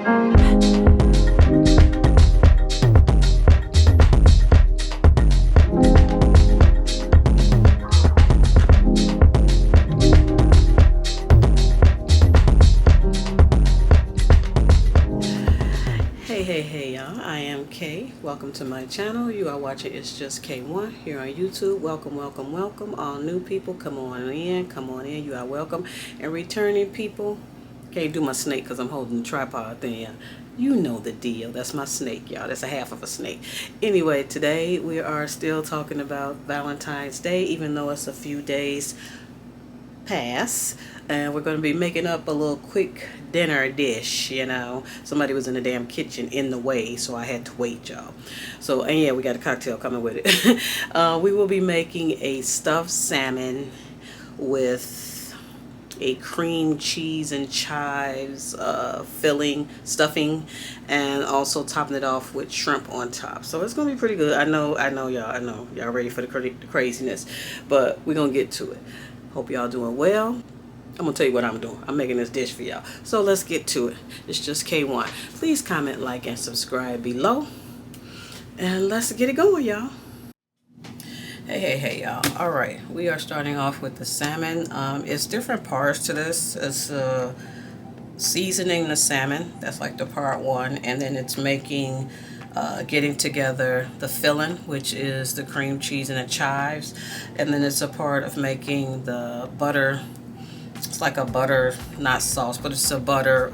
Hey y'all, I am Kay. Welcome to my channel. You are watching It's Just K1 here on YouTube. Welcome, welcome, welcome. All new people, come on in. You are welcome. And returning people, can't do my snake because I'm holding the tripod thing. You know the deal. That's my snake, y'all. That's a half of a snake. Anyway, today we are still talking about Valentine's Day, even though it's a few days pass, and we're going to be making up a little quick dinner dish. You know, somebody was in the damn kitchen in the way, so I had to wait, y'all. So, and yeah, we got a cocktail coming with it. We will be making a stuffed salmon with a cream cheese and chives stuffing, and also topping it off with shrimp on top. So it's gonna be pretty good. I know y'all ready for the craziness, but we're gonna get to it. Hope y'all doing well. I'm gonna tell you what I'm doing. I'm making this dish for y'all. So let's get to it. It's just K1. Please comment, like, and subscribe below. And let's get it going, y'all. Hey, y'all. All right, we are starting off with the salmon. It's different parts to this. It's seasoning the salmon. That's like the part one. And then it's making getting together the filling, which is the cream cheese and the chives, and then it's a part of making the butter. It's like a butter, not sauce, but it's a butter,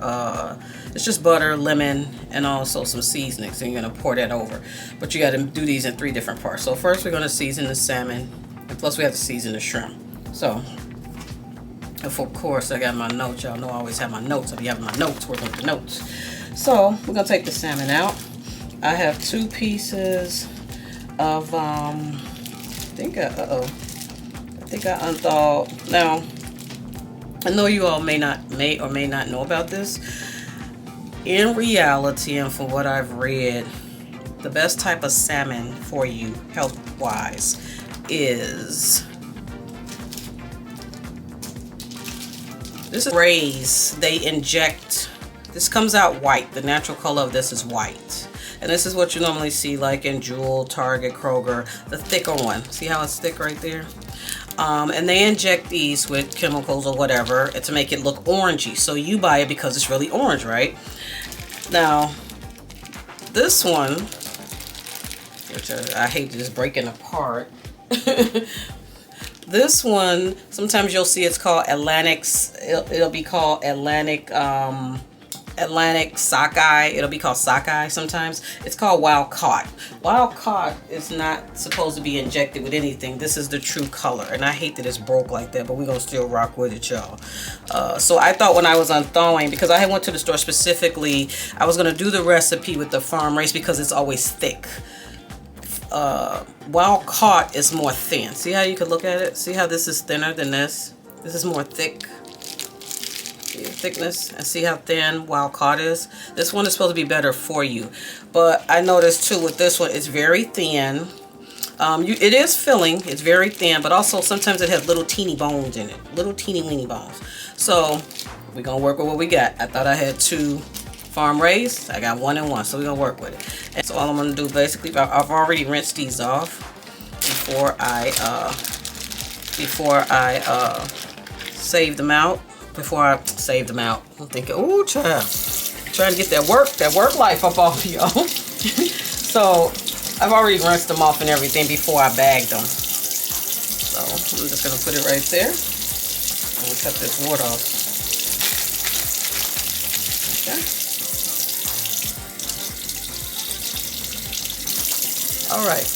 it's just butter, lemon, and also some seasonings, and you're gonna pour that over. But you gotta do these in 3 different parts. So first we're gonna season the salmon, and plus we have to season the shrimp. So, of course, I got my notes. Y'all know I always have my notes. I'll be having my notes, working with the notes. So we're gonna take the salmon out. I have 2 pieces of, I think I unthawed. Now, I know you all may or may not know about this. In reality, and from what I've read, the best type of salmon for you, health-wise, is this is raised. They inject, this comes out white. The natural color of this is white. And this is what you normally see like in Jewel, Target, Kroger, the thicker one. See how it's thick right there? And they inject these with chemicals or whatever to make it look orangey. So you buy it because it's really orange, right? Now, this one, which I hate just breaking apart. This one, sometimes you'll see it's called Atlantic. It'll be called Atlantic sockeye. It'll be called sockeye sometimes. It's called wild caught. Wild caught is not supposed to be injected with anything. This is the true color, and I hate that it's broke like that, but we're gonna still rock with it, y'all. So I thought when I was unthawing, because I had went to the store specifically, I was gonna do the recipe with the farm raised because it's always thick. Wild caught is more thin. See how you can look at it? See how this is thinner than this? This is more thick. Thickness, and see how thin wild caught is. This one is supposed to be better for you, but I noticed too with this one it's very thin. It is filling, it's very thin, but also sometimes it has little teeny bones in it, little teeny weeny bones. So we're gonna work with what we got. I thought I had 2 farm raised. I got 1 and 1, so we're gonna work with it. And so all I'm gonna do basically, I've already rinsed these off before I save them out. Before I save them out, I'm thinking, oh, child, trying to get that work life up off y'all. So I've already rinsed them off and everything before I bagged them. So I'm just gonna put it right there. I'm gonna cut this wart off. Okay. All right.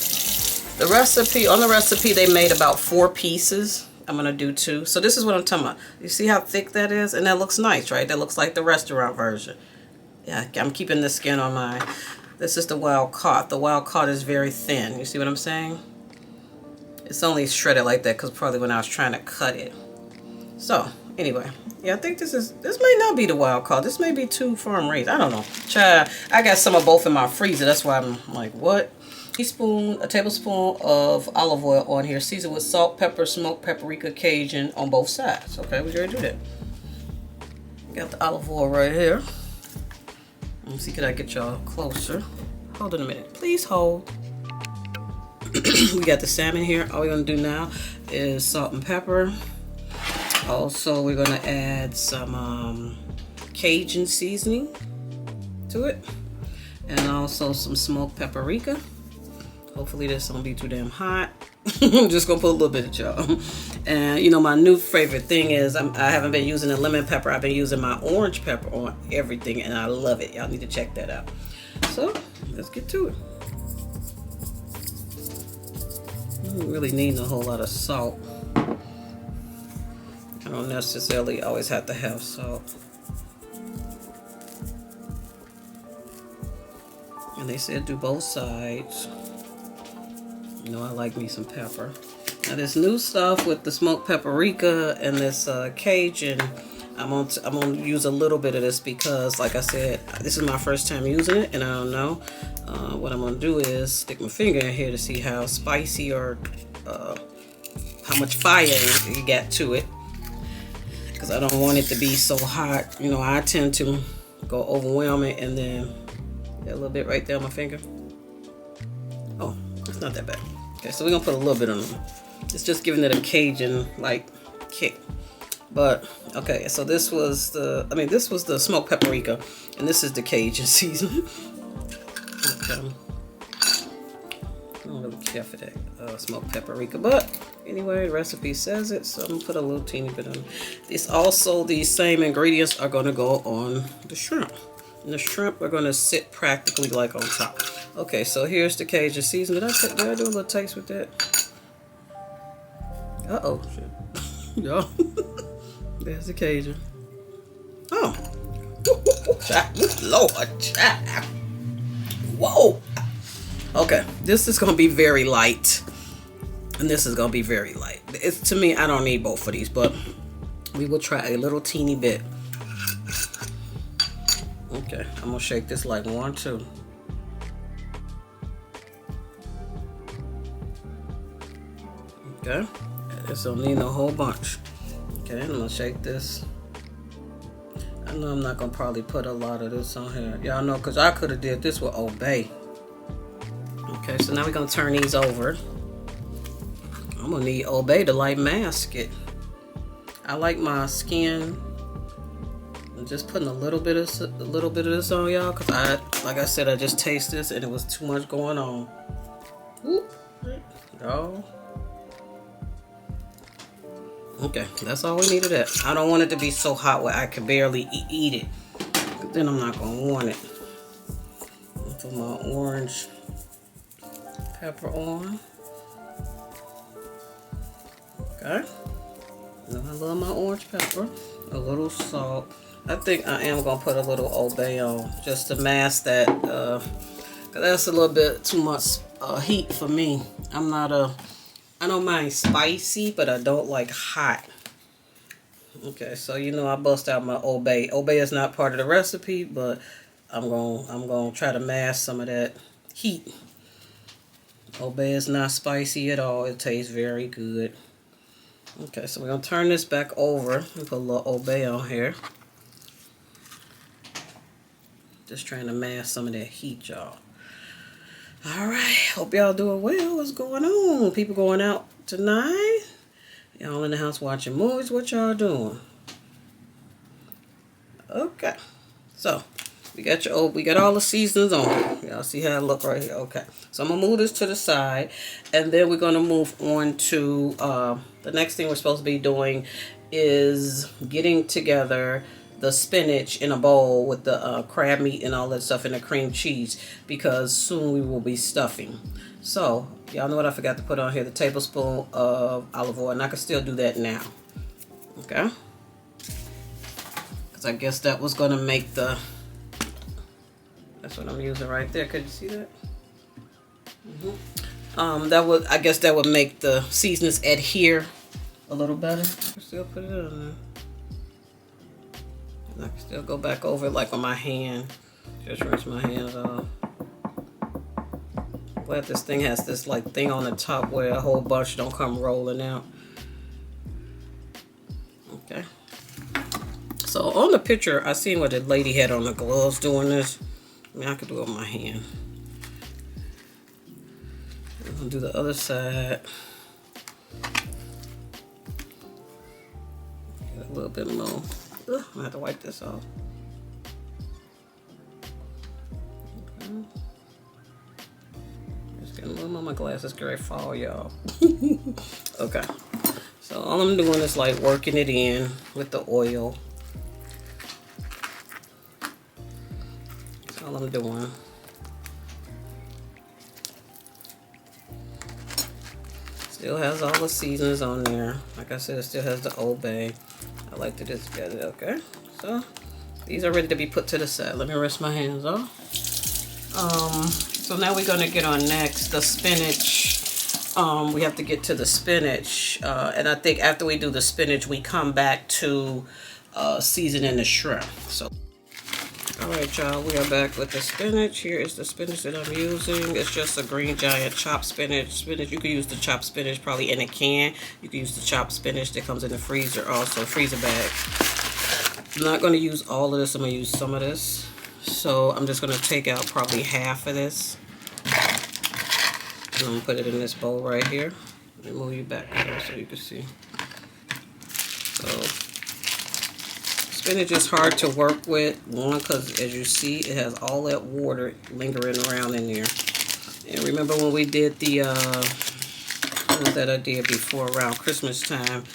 On the recipe, they made about 4 pieces. I'm gonna do 2. So this is what I'm talking about. You see how thick that is? And that looks nice, right? That looks like the restaurant version. Yeah, I'm keeping the skin on mine. This is the wild caught. The wild caught is very thin. You see what I'm saying? It's only shredded like that because probably when I was trying to cut it. So anyway, yeah, I think this may not be the wild caught. This may be 2 farm raised. I don't know. Child, I got some of both in my freezer. That's why I'm like, what? A tablespoon of olive oil on here, seasoned with salt, pepper, smoked paprika, Cajun on both sides. Okay, we already do that. Got the olive oil right here. Let me see, can I get y'all closer? Hold on a minute. Please hold. We got the salmon here. All we're gonna do now is salt and pepper. Also, we're gonna add some Cajun seasoning to it, and also some smoked paprika. Hopefully this won't be too damn hot. I'm just gonna put a little bit of y'all. And you know, my new favorite thing is I haven't been using the lemon pepper. I've been using my orange pepper on everything, and I love it. Y'all need to check that out. So let's get to it. I don't really need a whole lot of salt. I don't necessarily always have to have salt. And they said do both sides. You know, I like me some pepper. Now this new stuff with the smoked paprika and this Cajun, I'm gonna use a little bit of this because, like I said, this is my first time using it, and I don't know. What I'm gonna do is stick my finger in here to see how spicy or how much fire you got to it, because I don't want it to be so hot. You know, I tend to go overwhelm it, and then a little bit right there on my finger. Oh, it's not that bad. Okay, so we're gonna put a little bit on them. It's just giving it a Cajun like kick. But okay, so this was the smoked paprika, and this is the Cajun seasoning. Okay. I don't really care for that smoked paprika, but anyway, the recipe says it, so I'm gonna put a little teeny bit on. This also, these same ingredients are gonna go on the shrimp. And the shrimp are gonna sit practically like on top. Okay, so here's the Cajun seasoning. Did I do a little taste with that? Uh-oh, shit. Y'all. There's the Cajun. Oh. Lord, child. Whoa. Okay, this is gonna be very light. And this is gonna be very light. It's, to me, I don't need both of these, but we will try a little teeny bit. Okay, I'm gonna shake this like 1, 2. Okay, this don't need no whole bunch. Okay, I'm gonna shake this. I know I'm not gonna probably put a lot of this on here. Y'all know, because I could have did this with Old Bay. Okay, so now we're gonna turn these over. I'm gonna need Old Bay to like mask it. I like my skin. I'm just putting a little bit of this on, y'all, because like I said, I just taste this and it was too much going on. Whoop. Go. Okay, that's all we need of that. I don't want it to be so hot where I can barely eat it. But then I'm not gonna want it. I'll put my orange pepper on. Okay. Now I love my orange pepper. A little salt. I think I am gonna put a little Old Bay on just to mask that, cause that's a little bit too much heat for me. I don't mind spicy, but I don't like hot. Okay, so you know I bust out my Old Bay. Old Bay is not part of the recipe, but I'm gonna try to mask some of that heat. Old Bay is not spicy at all. It tastes very good. Okay, so we're gonna turn this back over and put a little Old Bay on here. Just trying to mask some of that heat, y'all. All right, hope y'all doing well. What's going on? People going out tonight? Y'all in the house watching movies? What y'all doing? Okay, so we got all the seasonings on. Y'all see how it look right here? Okay, so I'm gonna move this to the side, and then we're gonna move on to the next thing we're supposed to be doing is getting together the spinach in a bowl with the crab meat and all that stuff and the cream cheese, because soon we will be stuffing. So y'all know what I forgot to put on here, the tablespoon of olive oil, and I can still do that now. Okay, because I guess that was gonna make the, that's what I'm using right there. Could you see that? I guess that would make the seasonings adhere a little better. Still put it on there. I can still go back over it like on my hand. Just rinse my hands off. Glad this thing has this like thing on the top where a whole bunch don't come rolling out. Okay. So on the picture, I seen what the lady had on the gloves doing this. I mean, I could do it with my hand. I'm gonna do the other side. Get a little bit more. Ugh, I'm gonna have to wipe this off. Okay. Just getting a little more. My glasses get ready to fall, y'all. Okay. So all I'm doing is like working it in with the oil. That's all I'm doing. Still has all the seasonings on there. Like I said, it still has the Old Bay. I like to just get it. Okay. So these are ready to be put to the side. Let me rinse my hands off. So now we're gonna get on next the spinach. We have to get to the spinach, and I think after we do the spinach, we come back to seasoning the shrimp. So, all right, y'all, we are back with the spinach. Here is the spinach that I'm using. It's just a green giant chopped spinach. You can use the chopped spinach probably in a can. You can use the chopped spinach that comes in the freezer, also freezer bag. I'm not going to use all of this. I'm going to use some of this. So I'm just going to take out probably half of this. I'm going to put it in this bowl right here. Let me move you back here so you can see. So, spinach is hard to work with. One, because as you see, it has all that water lingering around in there. And remember when we did the, what was that I did before around Christmas time?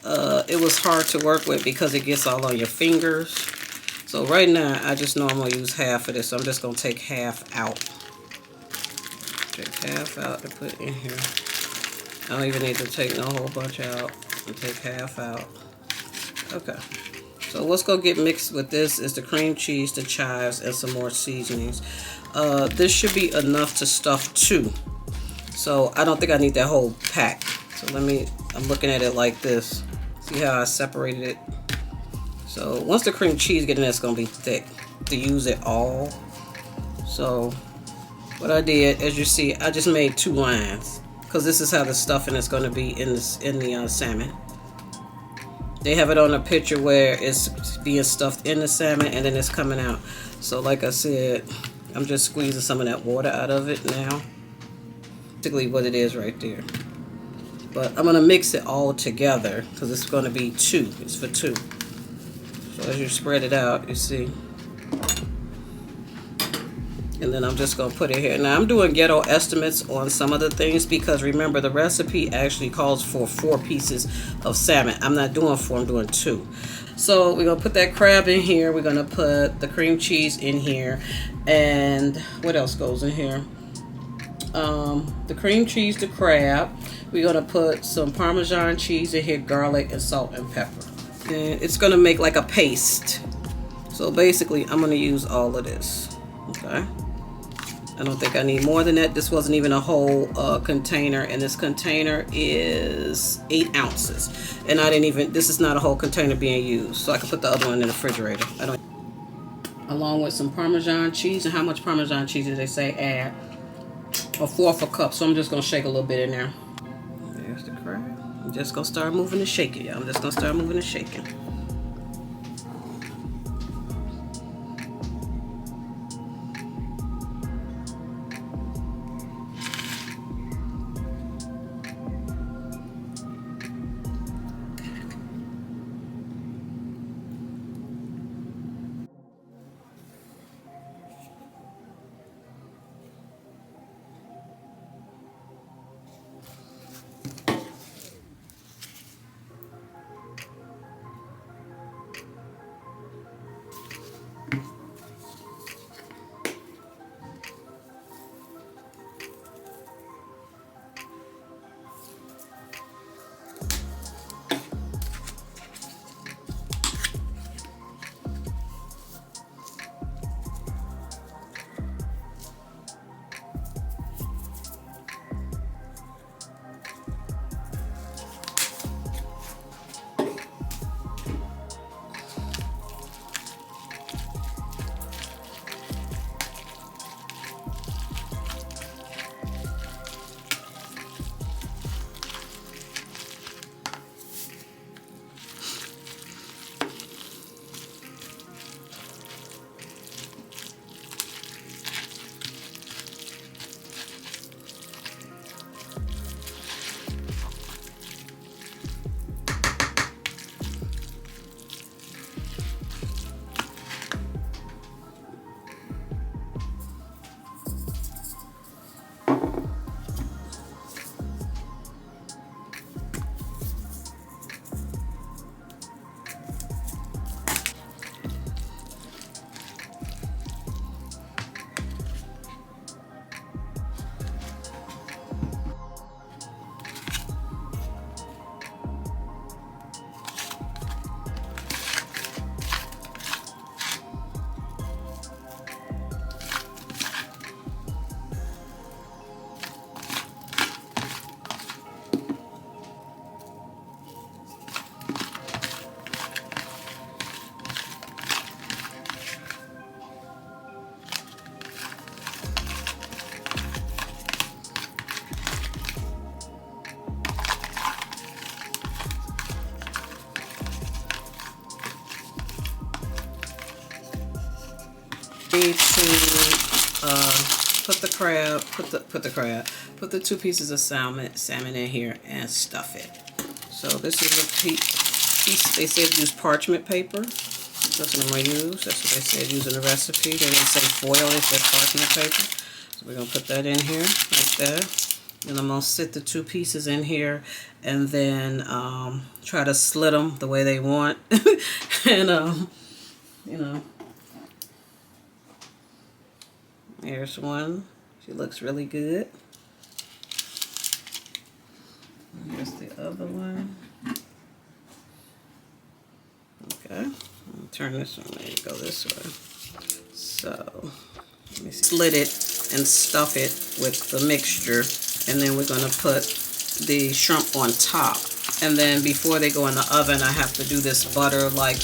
It was hard to work with because it gets all on your fingers. So right now, I just know I'm going to use half of this. So I'm just going to take half out. Take half out to put in here. I don't even need to take no whole bunch out. I'll take half out. Okay. So what's going to get mixed with this is the cream cheese, the chives, and some more seasonings. This should be enough to stuff 2. So I don't think I need that whole pack. So I'm looking at it like this. See how I separated it? So once the cream cheese gets in there, it's going to be thick to use it all. So what I did, as you see, I just made 2 lines because this is how the stuffing is going to be in the salmon. They have it on a picture where it's being stuffed in the salmon and then it's coming out. So like I said, I'm just squeezing some of that water out of it now. Basically what it is right there. But I'm going to mix it all together because it's going to be 2. It's for 2. So as you spread it out, you see. And then I'm just going to put it here. Now I'm doing ghetto estimates on some of the things because remember the recipe actually calls for 4 pieces of salmon. I'm not doing 4, I'm doing 2. So we're going to put that crab in here. We're going to put the cream cheese in here. And what else goes in here? The cream cheese, the crab. We're going to put some Parmesan cheese in here, garlic, and salt and pepper. And it's going to make like a paste. So basically, I'm going to use all of this. Okay. I don't think I need more than that. This wasn't even a whole container. And this container is 8 ounces. And this is not a whole container being used. So I can put the other one in the refrigerator. Along with some Parmesan cheese. And how much Parmesan cheese did they say add? 1/4 a cup. So I'm just going to shake a little bit in there. There's the crab. I'm just going to start moving and shaking, y'all. I'm just going to start moving and shaking. Need to put the 2 pieces of salmon in here and stuff it. So this is a piece. They said use parchment paper. That's what I'm going to use. That's what they said use in the recipe. They didn't say foil, they said parchment paper. So we're going to put that in here like that. And I'm going to sit the 2 pieces in here and then try to slit them the way they want. And, you know, here's one. She looks really good. Here's the other one. Okay. Turn this one. There you go, this way. So let me split it and stuff it with the mixture, and then we're going to put the shrimp on top. And then before they go in the oven, I have to do this butter, like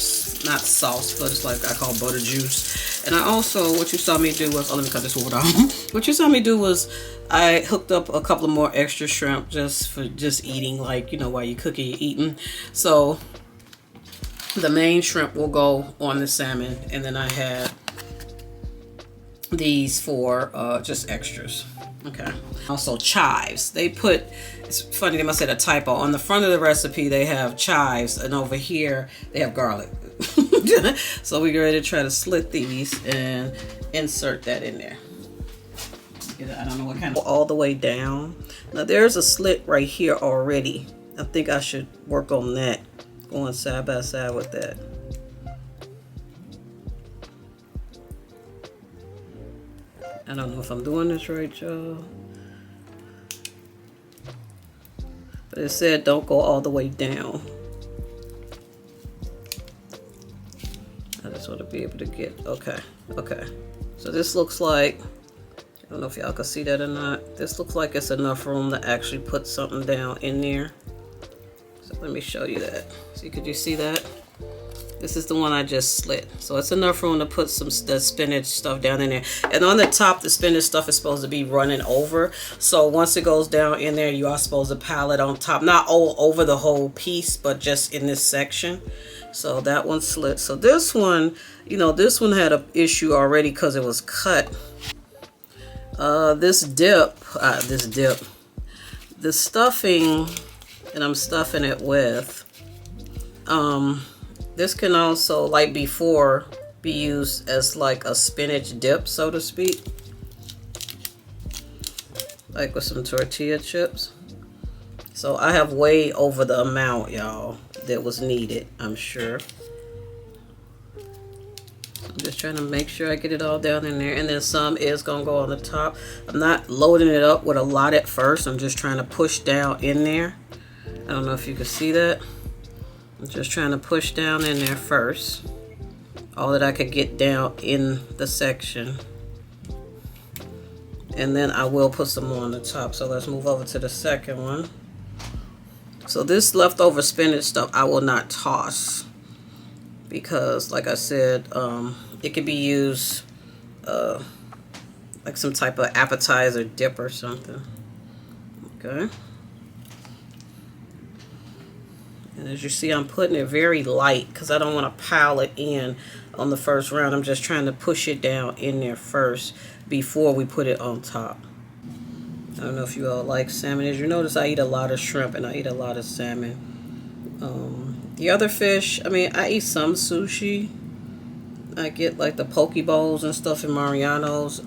not sauce, but it's like I call butter juice. And I also, what you saw me do was, let me cut this over down. What you saw me do was I hooked up a couple of more extra shrimp just for eating, like, you know, while you're cooking, you're eating. So the main shrimp will go on the salmon, and then I had these for just extras. Okay. Also chives. They put, it's funny, they must have a typo. On the front of the recipe they have chives, and over here they have garlic. So we're ready to try to slit these and insert that in there. I don't know what kind of, all the way down. Now there's a slit right here already. I think I should work on that, going side by side with that. I don't know if I'm doing this right, y'all. But it said don't go all the way down. I just want to be able to get, okay. So this looks like, I don't know if y'all can see that or not. This looks like it's enough room to actually put something down in there. So let me show you that. See, could you see that? This is the one I just slit. So it's enough room to put the spinach stuff down in there. And on the top, the spinach stuff is supposed to be running over. So once it goes down in there, you are supposed to pile it on top. Not all over the whole piece, but just in this section. So that one slit. So this one, you know, this one had an issue already because it was cut. This dip, the stuffing that I'm stuffing it with, this can also, like before, be used as like a spinach dip, so to speak. Like with some tortilla chips. So I have way over the amount, y'all, that was needed, I'm sure. I'm just trying to make sure I get it all down in there. And then some is going to go on the top. I'm not loading it up with a lot at first. I'm just trying to push down in there. I don't know if you can see that. I'm just trying to push down in there first. All that I could get down in the section. And then I will put some more on the top. So let's move over to the second one. So this leftover spinach stuff I will not toss. Because like I said, it could be used like some type of appetizer dip or something. Okay. And as you see, I'm putting it very light because I don't want to pile it in on the first round. I'm just trying to push it down in there first before we put it on top. I don't know if you all like salmon. As you notice, I eat a lot of shrimp and I eat a lot of salmon. The other fish, I mean, I eat some sushi. I get like the poke bowls and stuff in Mariano's.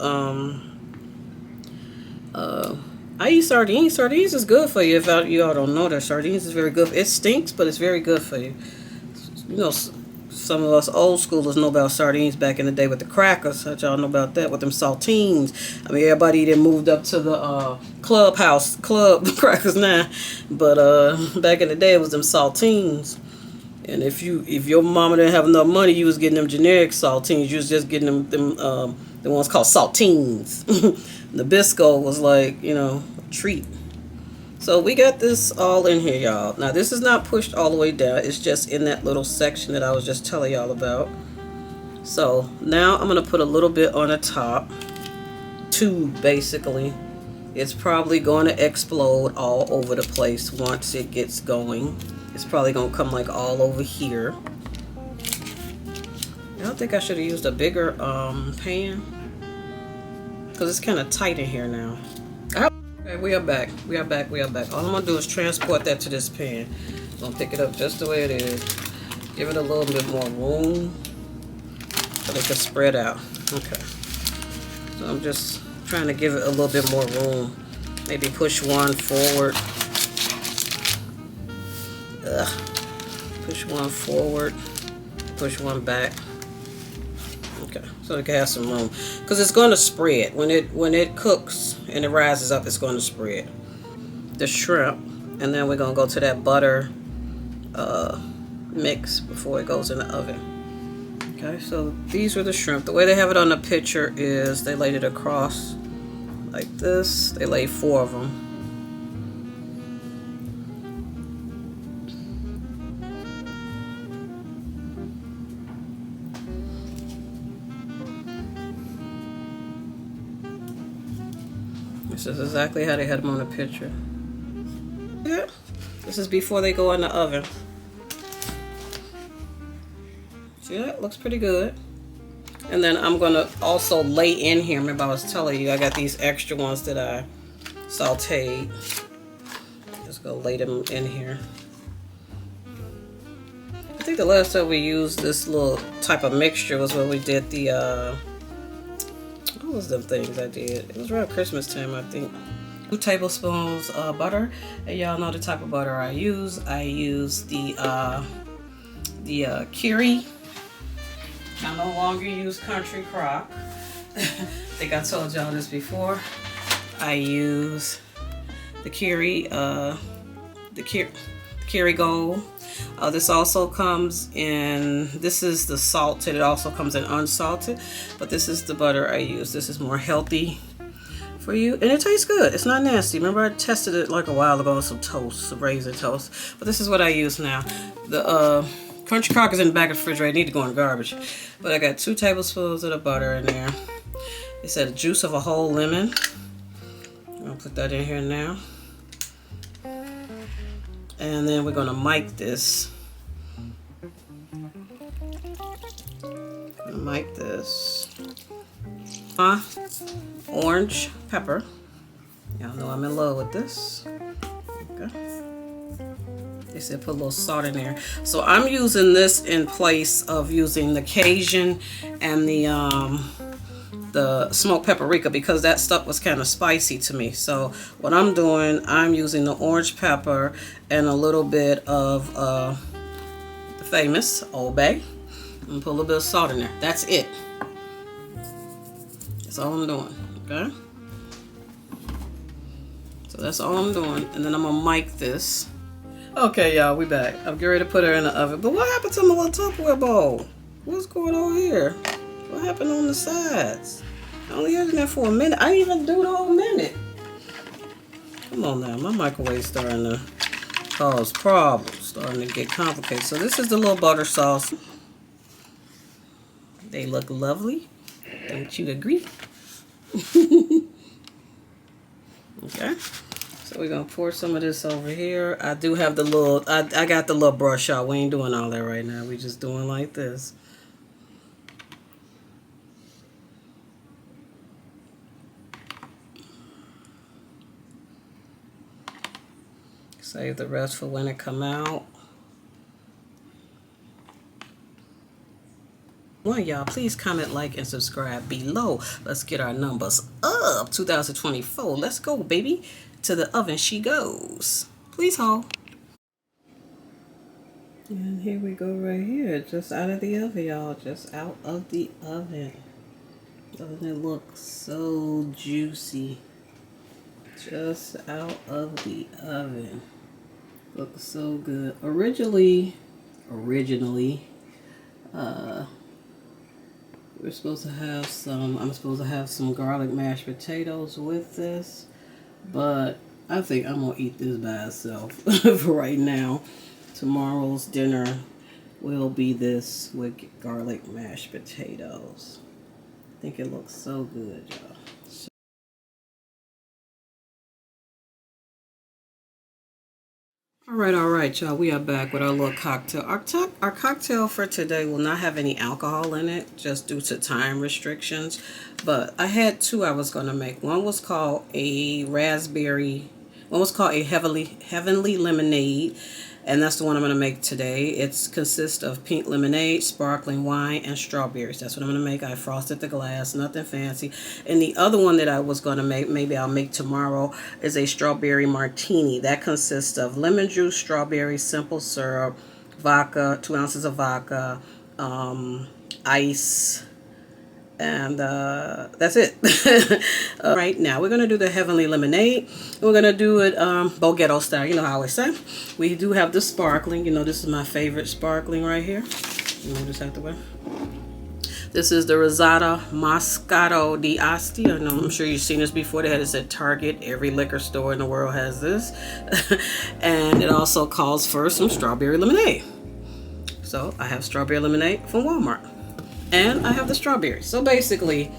I eat sardines. Sardines is good for you. If you all don't know that, sardines is very good. It stinks, but it's very good for you. You know, some of us old schoolers know about sardines back in the day with the crackers. Y'all know about that with them saltines. I mean, everybody then moved up to the club crackers now, but back in the day it was them saltines. And if your mama didn't have enough money, you was getting them generic saltines. You was just getting them the ones called saltines. Nabisco was like, you know, a treat. So we got this all in here, y'all. Now this is not pushed all the way down. It's just in that little section that I was just telling y'all about. So now I'm gonna put a little bit on the top. Two, basically. It's probably going to explode all over the place once it gets going. It's probably gonna come like all over here. I don't think I should have used a bigger pan because it's kind of tight in here now. Okay, we are back. We are back. We are back. All I'm gonna do is transport that to this pan. I'm gonna pick it up just the way it is. Give it a little bit more room so they can spread out. Okay. So I'm just trying to give it a little bit more room. Maybe push one forward. Push one forward. Push one back. Okay, so it can have some room because it's going to spread when it cooks and it rises up. It's going to spread the shrimp, and then we're going to go to that butter mix before it goes in the oven. Okay, so these are the shrimp. The way they have it on the picture is they laid it across like this. They laid 4 of them. This is exactly how they had them on the picture. Yeah. This is before they go in the oven. See that? Looks pretty good. And then I'm going to also lay in here. Remember I was telling you I got these extra ones that I sauteed. Just going to lay them in here. I think the last time we used this little type of mixture was when we did the what was them things I did? It was around Christmas time, I think. 2 tablespoons of butter, and y'all know the type of butter I use. I use the Keurig. I no longer use Country Crock. I think I told y'all this before. I use the Keurig, the Keurig Gold. This also comes in, this is the salted, it also comes in unsalted, but this is the butter I use. This is more healthy for you, and it tastes good. It's not nasty. Remember I tested it like a while ago on some toast, some raisin toast, but this is what I use now. The Country Crock is in the back of the refrigerator. It need to go in the garbage, but I got 2 tablespoons of the butter in there. It said the juice of a whole lemon. I'll put that in here now. And then we're going to mic this. Mic this. Orange pepper. Y'all know I'm in love with this. Okay. They said put a little salt in there. So I'm using this in place of using the Cajun and the smoked paprika because that stuff was kind of spicy to me. So what I'm doing, I'm using the orange pepper and a little bit of the famous Old Bay. And put a little bit of salt in there. That's it. That's all I'm doing. Okay. So that's all I'm doing. And then I'm gonna mic this. Okay, y'all, we back. I'm getting ready to put her in the oven. But what happened to my little Tupperware bowl? What's going on here? What happened on the sides? I only had it in there for a minute. I didn't even do the whole minute. Come on now, my microwave's starting to cause problems, starting to get complicated. So this is the little butter sauce. They look lovely. Don't you agree? Okay. So we're gonna pour some of this over here. I do have the little, I got the little brush out. We ain't doing all that right now. We just doing like this. Save the rest for when it come out. One, y'all, please comment, like, and subscribe below. Let's get our numbers up. 2024. Let's go, baby. To the oven she goes. Please hold. And here we go right here. Just out of the oven, y'all. Just out of the oven. Doesn't it look so juicy? Just out of the oven. Looks so good. Originally, we're supposed to have some, I'm supposed to have some garlic mashed potatoes with this, but I think I'm gonna eat this by itself for right now. Tomorrow's dinner will be this with garlic mashed potatoes. I think it looks so good, y'all. All right, y'all. We are back with our little cocktail. Our cocktail for today will not have any alcohol in it, just due to time restrictions. But I had two I was going to make. One was called a raspberry. One was called a heavenly lemonade, and that's the one I'm going to make today. It consists of pink lemonade, sparkling wine, and strawberries. That's what I'm going to make. I frosted the glass, nothing fancy. And the other one that I was going to make, maybe I'll make tomorrow, is a strawberry martini. That consists of lemon juice, strawberry, simple syrup, vodka, 2 ounces of vodka, ice, and that's it. Right now we're going to do the heavenly lemonade. We're going to do it Bogetto style. You know how I always say. We do have the sparkling. You know, this is my favorite sparkling right here. Move this out the way. This is the Rosada Moscato di Asti. I know, I'm sure you've seen this before. They had this at Target. Every liquor store in the world has this. And it also calls for some strawberry lemonade. So I have strawberry lemonade from Walmart. And I have the strawberries. So basically,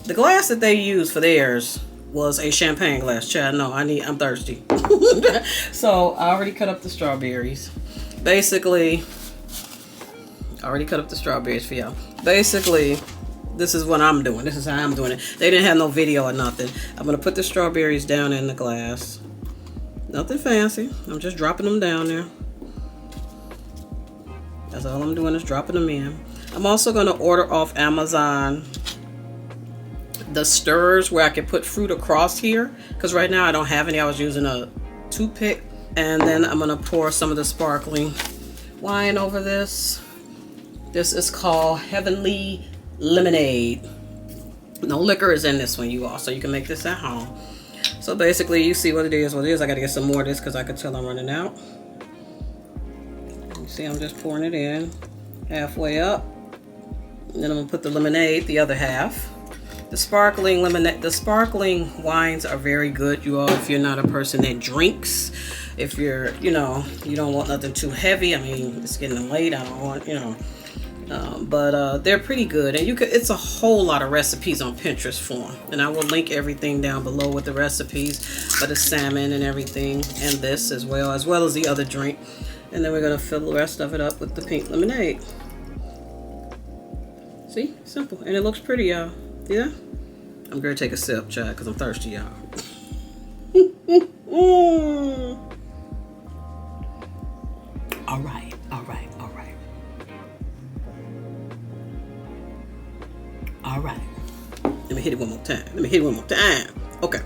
the glass that they used for theirs was a champagne glass. Chad, no, I'm thirsty. So I already cut up the strawberries. Basically, I already cut up the strawberries for y'all. Basically, this is what I'm doing. This is how I'm doing it. They didn't have no video or nothing. I'm going to put the strawberries down in the glass. Nothing fancy. I'm just dropping them down there. That's all I'm doing is dropping them in. I'm also going to order off Amazon the stirrers where I can put fruit across here. Because right now I don't have any. I was using a toothpick. And then I'm going to pour some of the sparkling wine over this. This is called Heavenly Lemonade. No liquor is in this one, you all. So you can make this at home. So basically, you see what it is. What it is, I got to get some more of this because I can tell I'm running out. You see, I'm just pouring it in halfway up. And then I'm gonna put the lemonade, the other half. The sparkling lemonade, the sparkling wines are very good, you all. If you're not a person that drinks, if you're, you know, you don't want nothing too heavy. I mean, it's getting late. I don't want, you know, but they're pretty good, and you could. It's a whole lot of recipes on Pinterest for them, and I will link everything down below with the recipes for the salmon and everything, and this as well as the other drink. And then we're gonna fill the rest of it up with the pink lemonade. See? Simple. And it looks pretty, y'all. Yeah? I'm going to take a sip, child, because I'm thirsty, y'all. All right. Let me hit it one more time. Okay.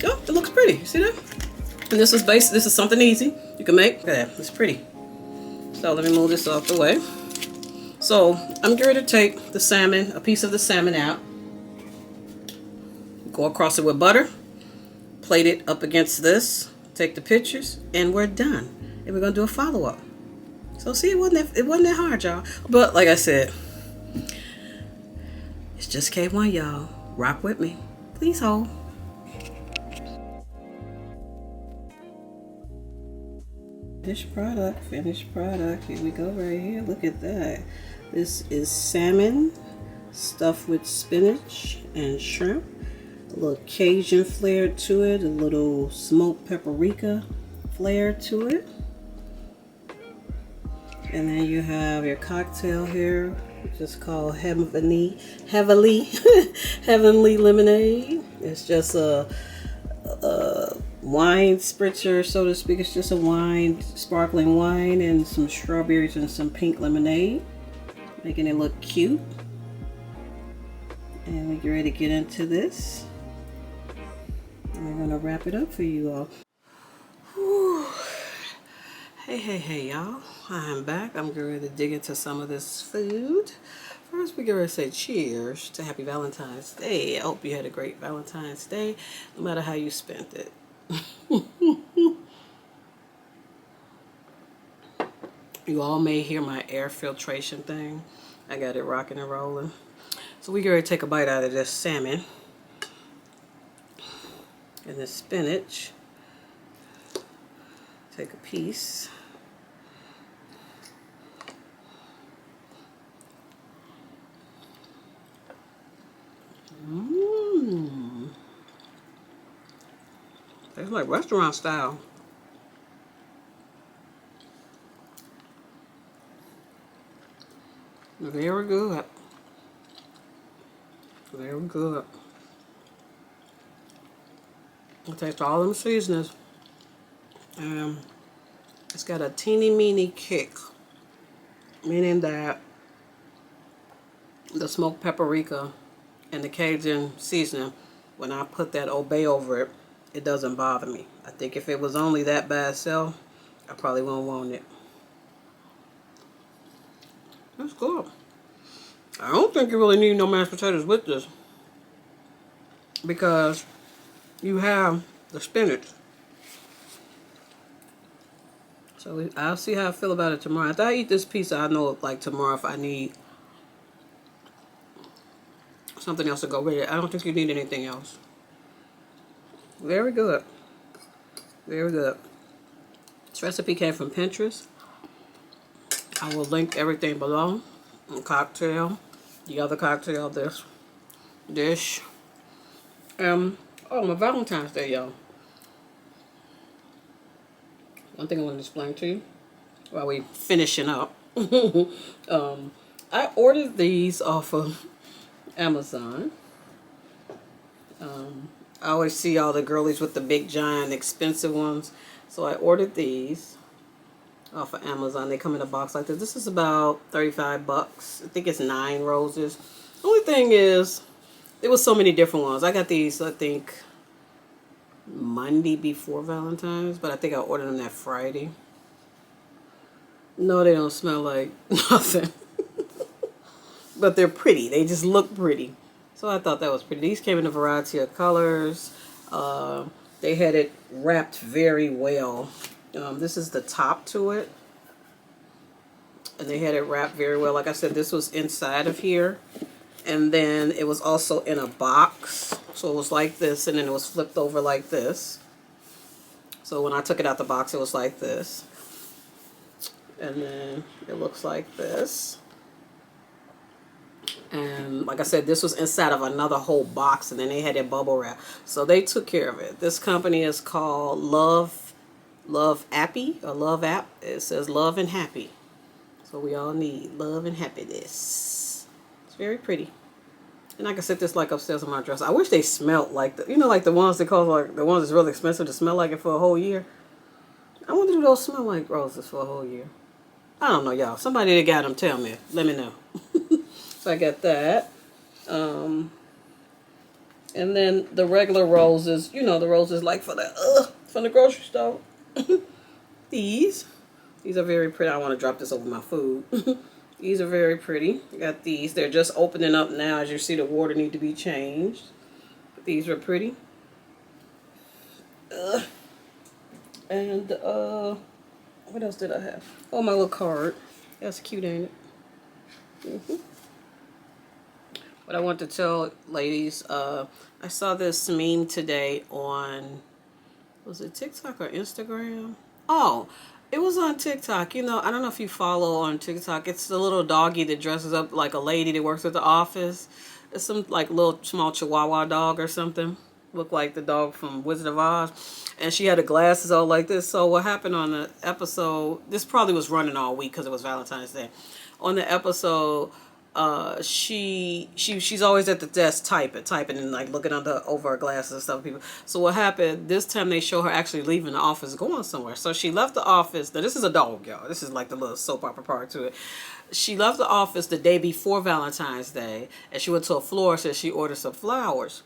Oh, it looks pretty. You see that? And this is something easy you can make. Look at that. It's pretty. So let me move this off the way. So I'm going to take the salmon, a piece of the salmon out, go across it with butter, plate it up against this, take the pictures, and we're done. And we're going to do a follow-up. So see, it wasn't that hard, y'all. But like I said, it's just K1, y'all. Rock with me. Please hold. Finished product. Here we go right here. Look at that. This is salmon stuffed with spinach and shrimp. A little Cajun flair to it. A little smoked paprika flair to it. And then you have your cocktail here, which is called Heavenly Lemonade. It's just a wine spritzer, so to speak. It's just a sparkling wine and some strawberries and some pink lemonade, making it look cute. And we get ready to get into this. And we're gonna wrap it up for you all. Whew. Hey, y'all. I'm back. I'm going to dig into some of this food. First, we're going to say cheers to Happy Valentine's Day. I hope you had a great Valentine's Day, no matter how you spent it. You all may hear my air filtration thing. I got it rocking and rolling. So we're going to take a bite out of this salmon and the spinach. Take a piece. Tastes like restaurant style. Very good. Very good. It takes all them seasonings. It's got a teeny meeny kick. Meaning that the smoked paprika and the Cajun seasoning, when I put that obey over it, it doesn't bother me. I think if it was only that by itself, I probably wouldn't want it. That's good. I don't think you really need no mashed potatoes with this, because you have the spinach. So I'll see how I feel about it tomorrow. After I eat this pizza, I know like tomorrow if I need something else to go with it. I don't think you need anything else. Very good. Very good. This recipe came from Pinterest. I will link everything below. The cocktail, the other cocktail, this dish. Oh, my Valentine's Day, y'all. One thing I want to explain to you while we finishing up. I ordered these off of Amazon. I always see all the girlies with the big, giant, expensive ones. So I ordered these off of Amazon. They come in a box like this. This is about 35 bucks. I think it's 9 roses. Only thing is, there was so many different ones. I got these, I think, Monday before Valentine's, but I think I ordered them that Friday. No, they don't smell like nothing. But they're pretty. They just look pretty. So I thought that was pretty. These came in a variety of colors. They had it wrapped very well. This is the top to it. And they had it wrapped very well. Like I said, this was inside of here. And then it was also in a box. So it was like this, and then it was flipped over like this. So when I took it out the box, it was like this. And then it looks like this. And like I said, this was inside of another whole box, and then they had it bubble wrap. So they took care of it. This company is called Love Appy, or Love App. It says Love and Happy. So we all need love and happiness. It's very pretty. And I can set this like upstairs on my dresser. I wish they smelled like the, you know, like the ones that cost like the ones that's really expensive to smell like it for a whole year. I wonder do those smell like roses for a whole year. I don't know, y'all. Somebody that got them, tell me. Let me know. So I got that. And then the regular roses, you know, the roses like for the from the grocery store. These are very pretty. I want to drop this over my food. These are very pretty. I got these. They're just opening up now. As you see, the water need to be changed. But these are pretty. And what else did I have? Oh, my little card. That's cute, ain't it? What I want to tell ladies, I saw this meme today on, was it TikTok or Instagram? Oh, it was on TikTok. You know, I don't know if you follow on TikTok. It's the little doggy that dresses up like a lady that works at the office. It's some like little small Chihuahua dog or something. Looked like the dog from Wizard of Oz. And she had the glasses all like this. So what happened on the episode, this probably was running all week because it was Valentine's Day. On the episode, she's always at the desk typing and like looking over her glasses and stuff. People. So what happened this time? They show her actually leaving the office, going somewhere. So she left the office. Now this is a dog, y'all. This is like the little soap opera part to it. She left the office the day before Valentine's Day, and she went to a florist and she ordered some flowers.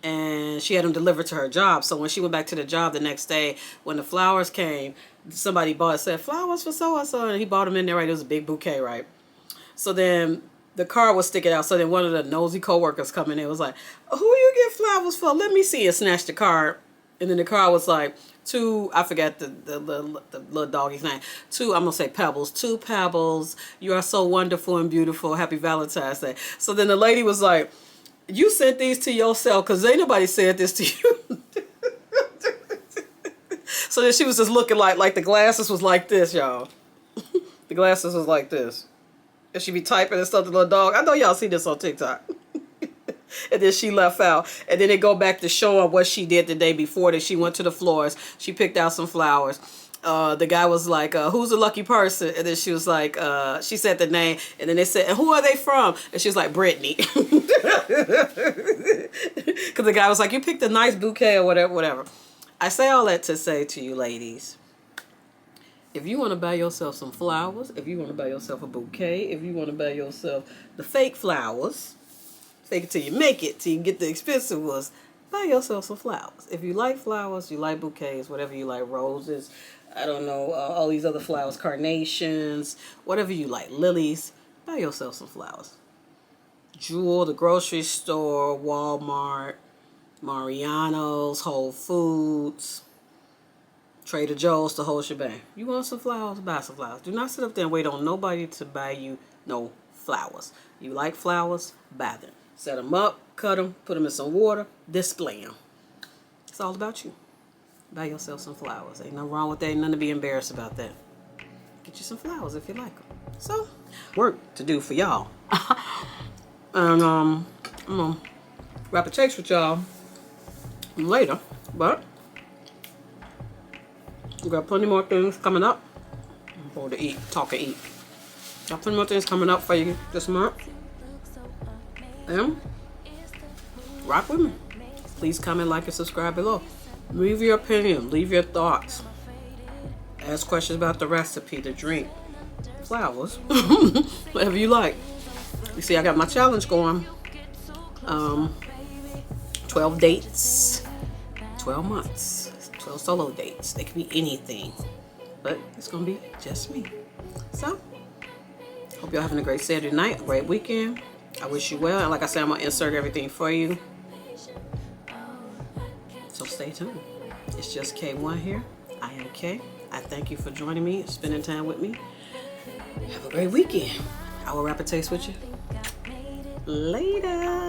And she had them delivered to her job. So when she went back to the job the next day, when the flowers came, somebody said flowers for so and so, and he bought them in there. Right, it was a big bouquet, right? So then the card was sticking out. So then one of the nosy coworkers coming in was like, "Who you get flowers for? Let me see." And snatched the card. And then the card was like, I forgot the little doggy's name. I'm going to say Pebbles. 2 Pebbles. You are so wonderful and beautiful. Happy Valentine's Day. So then the lady was like, "You sent these to yourself because ain't nobody said this to you." So then she was just looking like the glasses was like this, y'all. The glasses was like this. And she be typing and stuff to the little dog. I know y'all see this on TikTok. And then she left out. And then they go back to showing what she did the day before that she went to the florist. She picked out some flowers. the guy was like, who's the lucky person? And then she was like, she said the name. And then they said, and who are they from? And she was like, Brittany. Because the guy was like, you picked a nice bouquet or whatever, whatever. I say all that to say to you ladies, if you want to buy yourself some flowers, if you want to buy yourself a bouquet, if you want to buy yourself the fake flowers, fake it till you make it, till you get the expensive ones, buy yourself some flowers. If you like flowers, you like bouquets, whatever you like, roses, I don't know, all these other flowers, carnations, whatever you like, lilies, buy yourself some flowers. Jewel, the grocery store, Walmart, Mariano's, Whole Foods, Trader Joe's, the whole shebang. You want some flowers? Buy some flowers. Do not sit up there and wait on nobody to buy you no flowers. You like flowers? Buy them. Set them up, cut them, put them in some water, display them. It's all about you. Buy yourself some flowers. Ain't nothing wrong with that. Ain't nothing to be embarrassed about that. Get you some flowers if you like them. So, work to do for y'all. And I'm gonna wrap a cakes with y'all later, but we got plenty more things coming up for to eat, talk and eat. Got plenty more things coming up for you this month. And rock with me. Please comment, like, and subscribe below. Leave your opinion, leave your thoughts. Ask questions about the recipe, the drink, flowers, whatever you like. You see, I got my challenge going. 12 dates, 12 months, 12 solo dates. They could be anything, but it's gonna be just me. So, hope y'all having a great Saturday night, a great weekend. I wish you well, and like I said, I'm gonna insert everything for you. So stay tuned. It's just K1 here. I am K. I thank you for joining me, spending time with me. Have a great weekend. I will wrap a taste with you later.